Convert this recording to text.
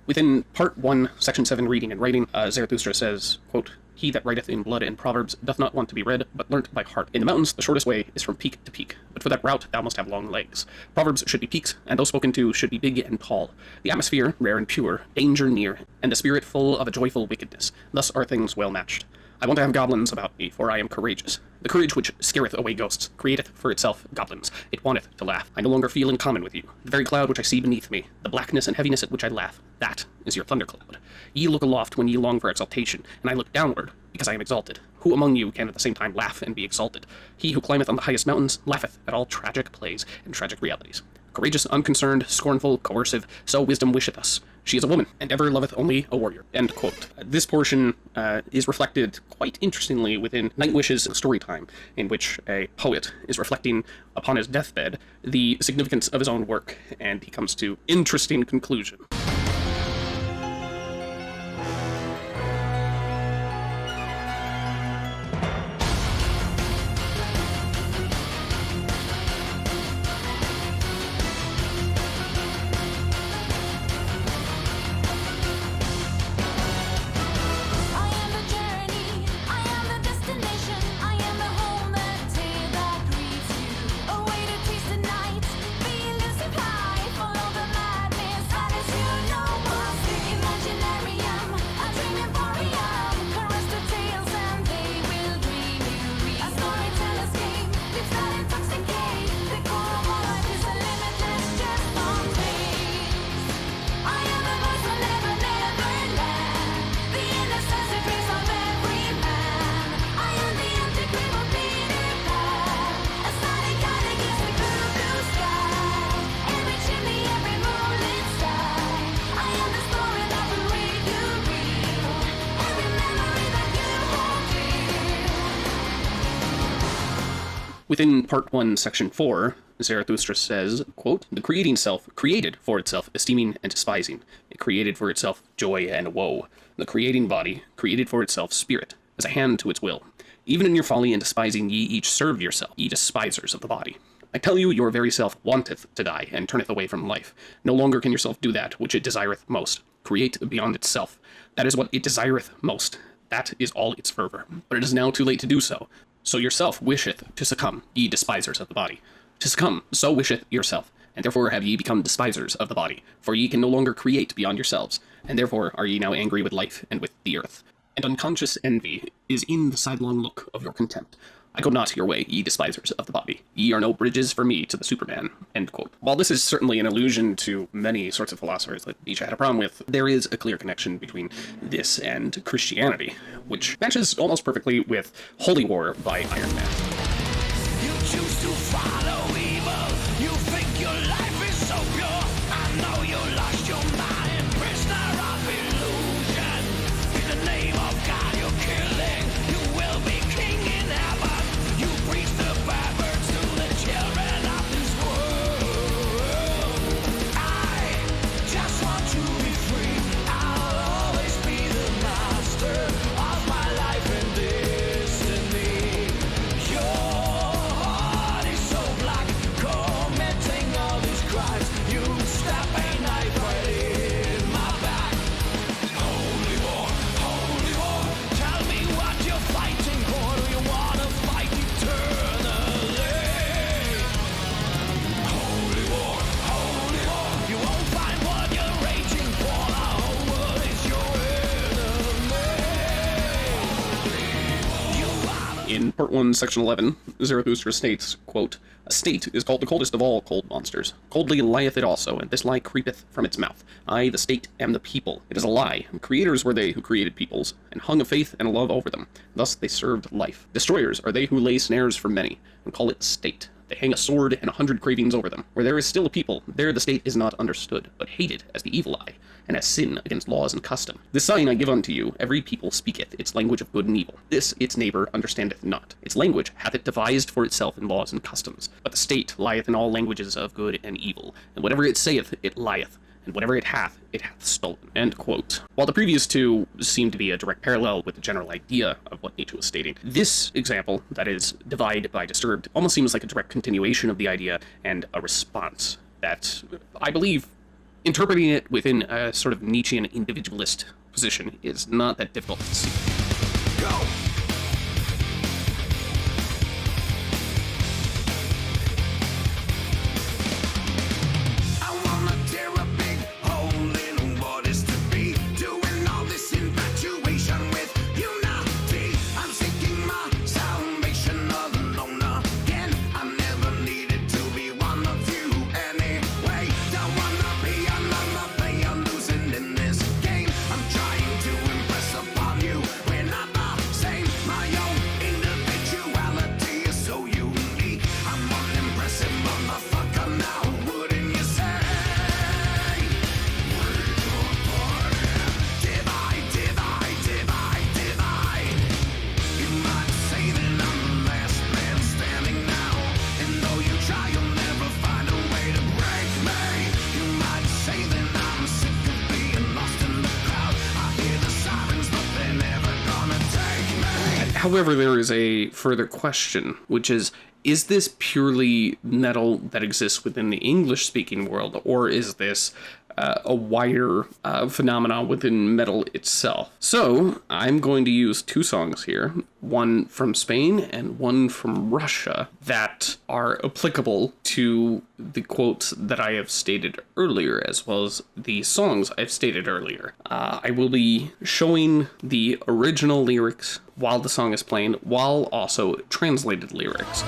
Within Part 1, Section 7, Reading and Writing, Zarathustra says, quote, "He that writeth in blood and proverbs doth not want to be read, but learnt by heart. In the mountains the shortest way is from peak to peak, but for that route thou must have long legs. Proverbs should be peaks, and those spoken to should be big and tall. The atmosphere rare and pure, danger near, and the spirit full of a joyful wickedness. Thus are things well matched. I want to have goblins about me, for I am courageous. The courage which scareth away ghosts createth for itself goblins. It wanteth to laugh. I no longer feel in common with you. The very cloud which I see beneath me, the blackness and heaviness at which I laugh, that is your thundercloud. Ye look aloft when ye long for exaltation, and I look downward, because I am exalted. Who among you can at the same time laugh and be exalted? He who climbeth on the highest mountains laugheth at all tragic plays and tragic realities. Courageous, unconcerned, scornful, coercive, so wisdom wisheth us. She is a woman, and ever loveth only a warrior." End quote. This portion is reflected quite interestingly within Nightwish's story time, in which a poet is reflecting upon his deathbed the significance of his own work, and he comes to interesting conclusion. Within Part 1, Section 4, Zarathustra says, quote, "The creating self created for itself esteeming and despising. It created for itself joy and woe. The creating body created for itself spirit, as a hand to its will. Even in your folly and despising ye each serve yourself, ye despisers of the body. I tell you, your very self wanteth to die, and turneth away from life. No longer can yourself do that which it desireth most. Create beyond itself. That is what it desireth most. That is all its fervor. But it is now too late to do so. So yourself wisheth to succumb, ye despisers of the body. To succumb, so wisheth yourself, and therefore have ye become despisers of the body. For ye can no longer create beyond yourselves, and therefore are ye now angry with life and with the earth. And unconscious envy is in the sidelong look of your contempt. I go not your way, ye despisers of the body. Ye are no bridges for me to the Superman." End quote. While this is certainly an allusion to many sorts of philosophers that Nietzsche had a problem with, there is a clear connection between this and Christianity, which matches almost perfectly with Holy War by Iron Man. You choose to follow evil. You think your life is so pure. I know you lost your mind, prisoner of illusion. In the name of God you're killing. You will be king in heaven. You preach the bad words to the children of this world. I just want to be free. I'll always be the master of my life and destiny. Your heart is so black, committing all these crimes. You stab a knife right in my back. Holy war, tell me what you're fighting for. Do you wanna fight eternally? Holy war, you won't find what you're raging for. The whole world is your enemy. You are In Part 1, Section 11, Zarathustra states, quote, "A state is called the coldest of all cold monsters. Coldly lieth it also, and this lie creepeth from its mouth. I, the state, am the people. It is a lie. Creators were they who created peoples, and hung a faith and a love over them. Thus they served life. Destroyers are they who lay snares for many, and call it state. They hang a sword and 100 cravings over them. Where there is still a people, there the state is not understood, but hated as the evil eye, and as sin against laws and custom. This sign I give unto you, every people speaketh its language of good and evil. This its neighbor understandeth not. Its language hath it devised for itself in laws and customs. But the state lieth in all languages of good and evil, and whatever it saith, it lieth, and whatever it hath stolen." End quote. While the previous two seem to be a direct parallel with the general idea of what Nietzsche was stating, this example, that is, divide by disturbed, almost seems like a direct continuation of the idea and a response that I believe interpreting it within a sort of Nietzschean individualist position is not that difficult to see. Go! I wanna tear a big hole in what is to be. Doing all this infatuation with unity. I'm seeking my salvation alone again. I never needed to be one of you anyway. Don't wanna be another player losing in this game. I'm trying to impress upon you. We're not the same. My own individuality is so unique. I'm an impressive motherfucker now, wouldn't you say? Divide, divide, divide, divide. You might say that I'm the last man standing now. And though you try, you'll never find a way to break me. You might say that I'm sick of being lost in the crowd. I hear the sirens, but they're never gonna take me. However, there is a further question, which is this purely metal that exists within the English-speaking world, or is this a wider phenomenon within metal itself? So, I'm going to use two songs here, one from Spain and one from Russia, that are applicable to the quotes that I have stated earlier, as well as the songs I've stated earlier. I will be showing the original lyrics while the song is playing, while also translated lyrics.